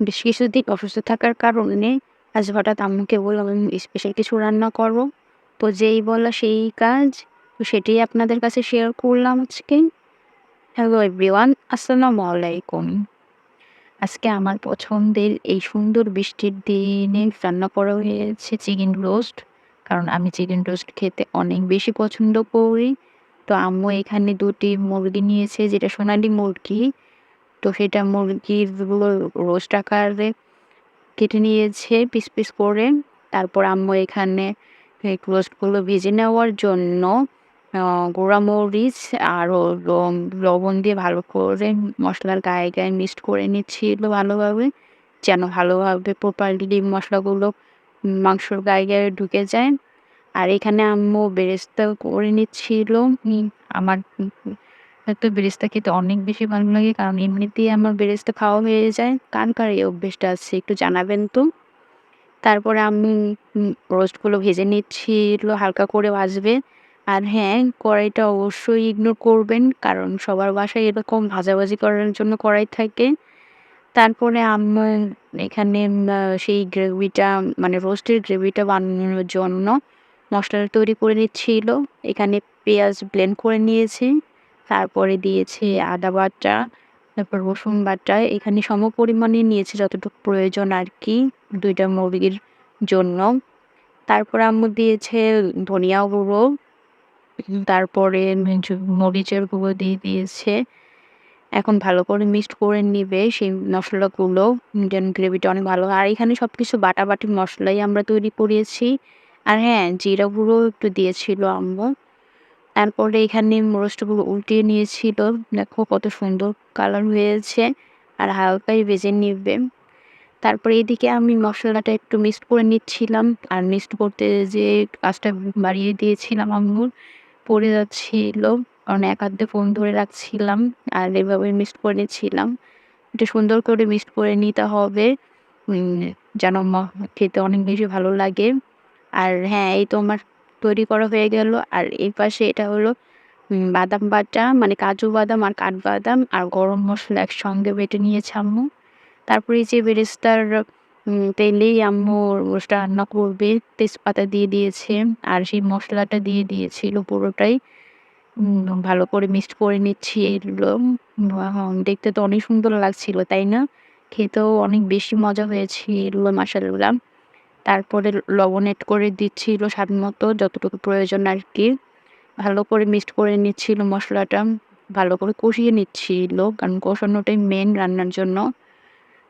বেশ কিছুদিন অসুস্থ থাকার কারণে আজ হঠাৎ আম্মুকে বললাম স্পেশাল কিছু রান্না করো। তো যেই বলা সেই কাজ। তো সেটাই আপনাদের কাছে শেয়ার করলাম আজকে। হ্যালো এভরিওয়ান, আসসালামু আলাইকুম। আজকে আমার পছন্দের এই সুন্দর বৃষ্টির দিনে রান্না করা হয়েছে চিকেন রোস্ট। কারণ আমি চিকেন রোস্ট খেতে অনেক বেশি পছন্দ করি। তো আম্মু এখানে ২ টি মুরগি নিয়েছে, যেটা সোনালী মুরগি। তো সেটা মুরগিগুলো রোস্ট আকারে কেটে নিয়েছে পিস, পিস করে। তারপর আম্মু এখানে এই রোস্টগুলো ভেজে নেওয়ার জন্য আ গুঁড়া মরিচ আর লবণ দিয়ে ভালো করে মসলার গায়ে, গায়ে মিক্সড করে নিচ্ছিল ভালোভাবে। যেন ভালোভাবে প্রপারলি মসলাগুলো মাংসর গায়ে, গায়ে ঢুকে যায়। আর এখানে আম্মু বেরেস্তা করে নিচ্ছিল। উম আমার তো বেরেস্তা খেতে অনেক বেশি ভালো লাগে। কারণ এমনিতেই আমার বেরেস্তা খাওয়া হয়ে যায়। কার, কার এই অভ্যেসটা আছে একটু জানাবেন তো? তারপরে আমি রোস্টগুলো ভেজে নিচ্ছিল, হালকা করে ভাজবে। আর হ্যাঁ, কড়াইটা অবশ্যই ইগনোর করবেন। কারণ সবার বাসায় এরকম ভাজাভাজি করার জন্য কড়াই থাকে। তারপরে আম্মু এখানে সেই গ্রেভিটা মানে রোস্টের গ্রেভিটা বানানোর জন্য মসলাটা তৈরি করে নিচ্ছিল। এখানে পেঁয়াজ ব্লেন্ড করে নিয়েছি। তারপরে দিয়েছি আদা বাটা, তারপর রসুন বাটা। এখানে সমপরিমাণে নিয়েছি যতটুকু প্রয়োজন আরকি ২ টা মুরগির জন্য। তারপর আম্মু দিয়েছে ধনিয়া গুঁড়ো, তারপরে মরিচের গুঁড়ো দিয়ে দিয়েছে। এখন ভালো করে মিক্সড করে নিবে সেই মসলাগুলো। যেন গ্রেভিটা অনেক ভালো হয়। আর এখানে সবকিছু বাটাবাটি মসলাই আমরা তৈরি করিয়েছি। আর হ্যাঁ, জিরা গুঁড়ো একটু দিয়েছিল আম্মু। তারপরে এখানে রোস্টগুলো উল্টিয়ে নিয়েছিল। দেখো কত সুন্দর কালার হয়েছে। আর হালকাই ভেজে নিবে। তারপরে এদিকে আমি মসলাটা একটু মিক্সড করে নিচ্ছিলাম। আর মিক্সড করতে যেয়ে কাজটা বাড়িয়ে দিয়েছিলাম আম্মুর। পড়ে যাচ্ছিল। কারণ এক হাত দিয়ে ফোন ধরে রাখছিলাম। আর এভাবে মিক্সড করে নিচ্ছিলাম। এটা সুন্দর করে মিক্সড করে নিতে হবে। উম যেন খেতে অনেক বেশি ভালো লাগে। আর হ্যাঁ, এই তো আমার তৈরি করা হয়ে গেল। আর এই পাশে এটা হলো বাদাম বাটা, মানে কাজু বাদাম আর কাঠবাদাম আর গরম মসলা একসঙ্গে বেটে নিয়েছে আম্মু। তারপরে এই যে বেরেস্তার তেলেই আম্মু রোস্টটা রান্না করবে। তেজপাতা দিয়ে দিয়েছে। আর সেই মসলাটা দিয়ে দিয়েছিল পুরোটাই। ভালো করে মিক্সড করে নিচ্ছি এগুলো। দেখতে তো অনেক সুন্দর লাগছিল, তাই না? খেতেও অনেক বেশি মজা হয়েছিল মাশাআল্লাহ। তারপরে লবণ এড করে দিচ্ছিল স্বাদমতো, যতটুকু প্রয়োজন আরকি। ভালো করে মিক্সড করে নিচ্ছিল মসলাটা। ভালো করে কষিয়ে নিচ্ছিল। কারণ কষানোটাই মেইন রান্নার জন্য।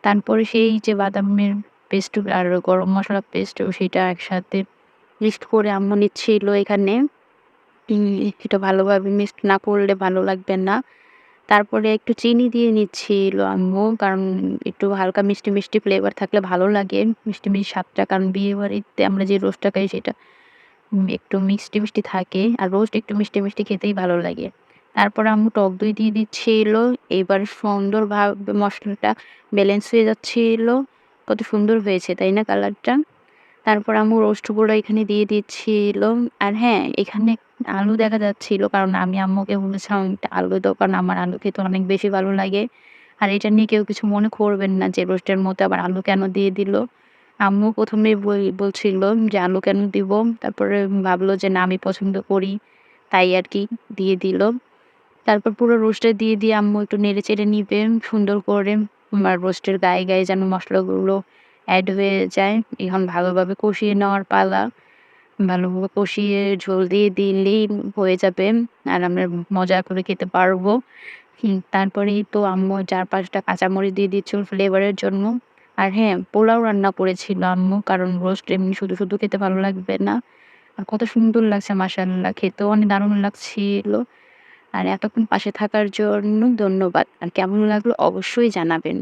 তারপরে সেই যে বাদামের পেস্ট আর গরম মসলার পেস্ট সেটা একসাথে মিক্সড করে আম্মু নিচ্ছিল এখানে। উম এটা ভালোভাবে মিক্সড না করলে ভালো লাগবে না। তারপরে একটু চিনি দিয়ে নিচ্ছিল আম্মু। কারণ একটু হালকা মিষ্টি, মিষ্টি ফ্লেভার থাকলে ভালো লাগে। মিষ্টি, মিষ্টি স্বাদটা, কারণ বিয়েবাড়িতে আমরা যে রোস্টটা খাই সেটা একটু মিষ্টি, মিষ্টি থাকে। আর রোস্ট একটু মিষ্টি, মিষ্টি খেতেই ভালো লাগে। তারপরে আম্মু টক দই দিয়ে দিচ্ছিল। এবার সুন্দরভাবে মসলাটা ব্যালেন্স হয়ে যাচ্ছিল। কত সুন্দর হয়েছে, তাই না কালারটা? তারপর আম্মু রোস্টগুলো এখানে দিয়ে দিচ্ছিল। আর হ্যাঁ, এখানে আলু দেখা যাচ্ছিল। কারণ আমি আম্মুকে বলেছিলাম একটা আলু দাও। কারণ আমার আলু খেতে অনেক বেশি ভালো লাগে। আর এটা নিয়ে কেউ কিছু মনে করবেন না যে রোস্টের মধ্যে আবার আলু কেন দিয়ে দিল। আম্মু ১ম এই বলছিল যে আলু কেন দিব? তারপরে ভাবলো যে না, আমি পছন্দ করি। তাই আরকি দিয়ে দিল। তারপর পুরো রোস্টটা দিয়ে, দিয়ে আম্মু একটু নেড়েচেড়ে নিবে সুন্দর করে। রোস্টের গায়ে, গায়ে যেন মসলাগুলো এড হয়ে যায়। এখন ভালোভাবে কষিয়ে নেওয়ার পালা। ভালোভাবে কষিয়ে ঝোল দিয়ে দিলেই হয়ে যাবে। আর আমরা মজা করে খেতে পারবো। তারপরেই তো আম্মু ৪-৫ টা কাঁচামরিচ দিয়ে দিচ্ছিল ফ্লেভারের জন্য। আর হ্যাঁ, পোলাও রান্না করেছিল আম্মু। কারণ রোস্ট এমনি শুধু, শুধু খেতে ভালো লাগবে না। আর কত সুন্দর লাগছে মাশাআল্লাহ। খেতেও অনেক দারুণ লাগছিল। আর এতক্ষণ পাশে থাকার জন্য ধন্যবাদ। আর কেমন লাগলো অবশ্যই জানাবেন।